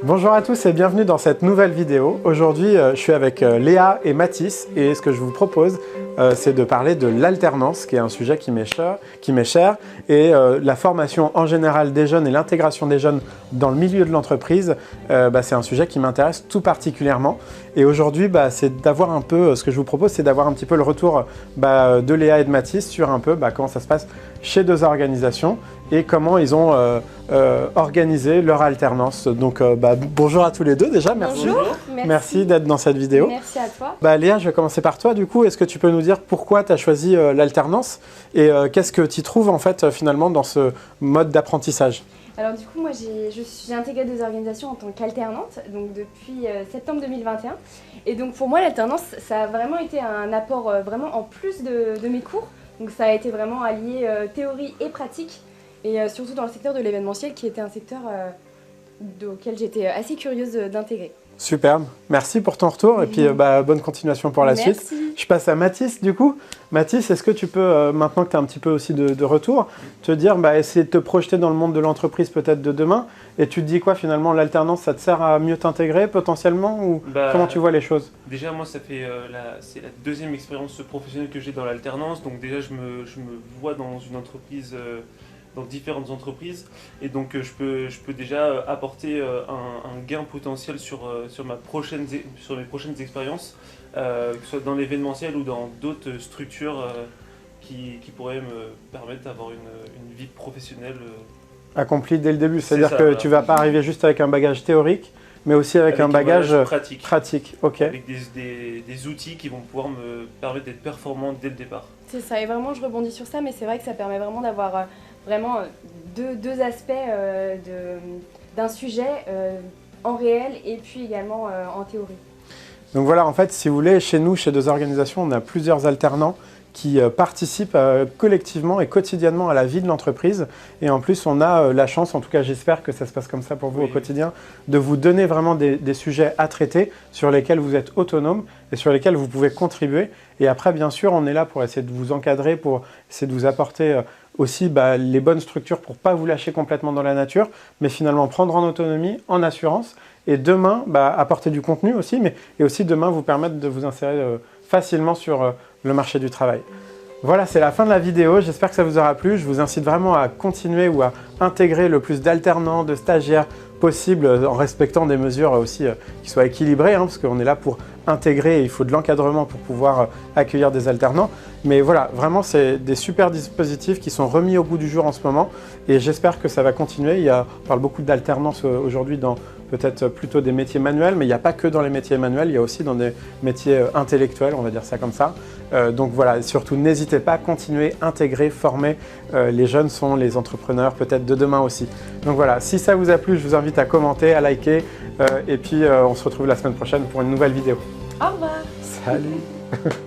Bonjour à tous et bienvenue dans cette nouvelle vidéo. Aujourd'hui, je suis avec Léa et Mathis et ce que je vous propose, c'est de parler de l'alternance, qui est un sujet qui m'est cher, et la formation en général des jeunes et l'intégration des jeunes dans le milieu de l'entreprise, c'est un sujet qui m'intéresse tout particulièrement. Et aujourd'hui, c'est d'avoir un peu, ce que je vous propose, c'est d'avoir un petit peu le retour de Léa et de Mathis sur un peu comment ça se passe chez deux organisations et comment ils ont organisé leur alternance. Donc bonjour à tous les deux déjà, merci. Bonjour, merci d'être dans cette vidéo. Merci à toi. Léa, je vais commencer par toi du coup. Est-ce que tu peux nous dire pourquoi tu as choisi l'alternance et qu'est-ce que tu trouves en fait finalement dans ce mode d'apprentissage? Alors du coup, moi j'ai intégré des organisations en tant qu'alternante, donc depuis septembre 2021. Et donc pour moi l'alternance, ça a vraiment été un apport vraiment en plus de mes cours. Donc ça a été vraiment allié théorie et pratique, et surtout dans le secteur de l'événementiel qui était un secteur auquel j'étais assez curieuse d'intégrer. Superbe, merci pour ton retour et puis bonne continuation pour la suite. Je passe à Mathis du coup. Mathis, est-ce que tu peux, maintenant que tu as un petit peu aussi de retour, te dire, essayer de te projeter dans le monde de l'entreprise peut-être de demain, et tu te dis quoi finalement, l'alternance ça te sert à mieux t'intégrer potentiellement ou comment tu vois les choses? Déjà moi ça fait, c'est la deuxième expérience professionnelle que j'ai dans l'alternance, donc déjà je me vois dans une entreprise, dans différentes entreprises, et donc je peux déjà apporter un gain potentiel sur mes prochaines expériences, que ce soit dans l'événementiel ou dans d'autres structures qui pourraient me permettre d'avoir une vie professionnelle accomplie dès le début, c'est-à-dire que tu ne vas pas arriver juste avec un bagage théorique, mais aussi avec un bagage pratique. Okay. Avec des outils qui vont pouvoir me permettre d'être performant dès le départ. C'est ça, et vraiment je rebondis sur ça, mais c'est vrai que ça permet vraiment d'avoir vraiment deux aspects d'un sujet en réel et puis également en théorie. Donc voilà, en fait, si vous voulez, chez nous, chez deux organisations, on a plusieurs alternants qui participent collectivement et quotidiennement à la vie de l'entreprise. Et en plus, on a la chance, en tout cas j'espère que ça se passe comme ça pour vous au quotidien, de vous donner vraiment des sujets à traiter sur lesquels vous êtes autonome et sur lesquels vous pouvez contribuer. Et après, bien sûr, on est là pour essayer de vous encadrer, pour essayer de vous apporter aussi les bonnes structures pour ne pas vous lâcher complètement dans la nature, mais finalement prendre en autonomie, en assurance, et demain apporter du contenu aussi, et aussi demain vous permettre de vous insérer facilement sur le marché du travail. Voilà, c'est la fin de la vidéo, j'espère que ça vous aura plu. Je vous incite vraiment à continuer ou à intégrer le plus d'alternants, de stagiaires possible, en respectant des mesures aussi qui soient équilibrées, parce qu'on est là pour intégrer et il faut de l'encadrement pour pouvoir accueillir des alternants. Mais voilà, vraiment c'est des super dispositifs qui sont remis au goût du jour en ce moment et j'espère que ça va continuer. On parle beaucoup d'alternance aujourd'hui dans peut-être plutôt des métiers manuels, mais il n'y a pas que dans les métiers manuels, il y a aussi dans des métiers intellectuels, on va dire ça comme ça. Donc voilà, et surtout n'hésitez pas à continuer, intégrer, former. Les jeunes sont les entrepreneurs peut-être de demain aussi. Donc voilà, si ça vous a plu, je vous invite à commenter, à liker et puis on se retrouve la semaine prochaine pour une nouvelle vidéo. Au revoir. Salut.